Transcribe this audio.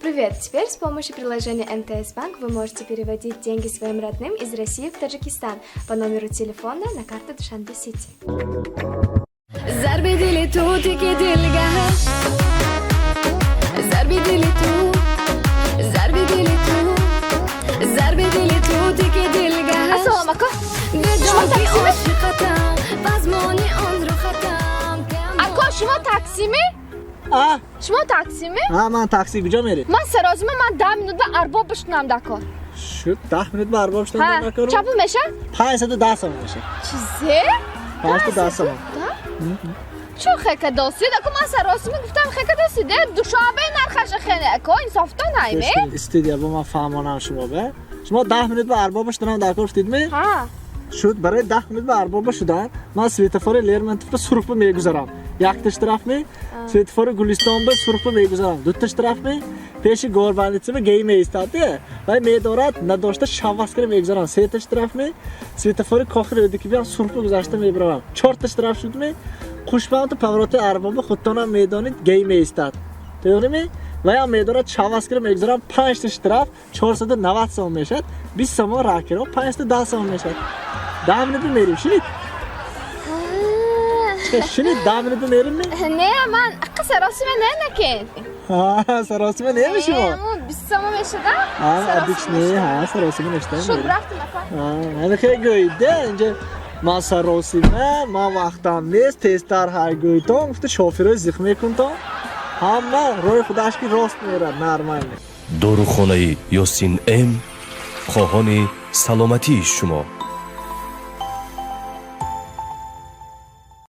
Привет! Теперь с помощью приложения МТС Банк вы можете переводить деньги своим родным из России в Таджикистан по номеру телефона на карту Душанбе Сити. Ako, شما تاکسیمی؟ شما تاکسیمی؟ من تاکسی کجا میری؟ من سرازمه من 10 minut به ارباب بشتنم دکار. شد 10 minut به ارباب شدن دکار؟ چپو میشه؟ 510 سوم میشه. چیزی؟ 510 سوم. چه خیلی داستی دکو من سرازمه گفتم خیلی داستی ده دوشابه نرخش خیلی اکو انصافتا نایمه؟ استودیا با من فهمانم شما به. شما 10 minut به ارباب شدن دکار شدید می؟ ها. شد برای 10 minut به ارباب شدن من سویتفور لرمنتوف رو سرخ میگذارم. یک تاش طرف می سویتفور گلستان به سرخ میگذارم. دو تاش طرف می پیش گوربانیت به گیم ایستاده. ولی میدارد نداشته شواس کرد میگذارم. سه تاش طرف می سویتفور کاخر ودی که بیان سرخ گذاشته میبرم. چهار تاش طرف شد می خوشبخت پاورات ارباب خودتون میدانید گیم ایستاد. دیدی می و یا میدارد شواس کرد میگذارم 5 تاش طرف 490 سوم میشد. 20 سوم راکرو 510 سوم میشد. 10 minut میریم شنید؟ شنید 10 minut میریم می؟ نه من اقا سرازمه نه نکن. سراسیمه نمیشه ما. 20 سوم میشه ده؟ ادیکش نه سراسیمه نشته. شد رفتم اکا. من خیلی گویده اینجا ما سراسیمه ما وقتم نیست تستر های گویدم گفته شوفرای زخم میکن تا همه روی خودش که راست میره نرمال. داروخانه یاسین ام خواهان سلامتی شما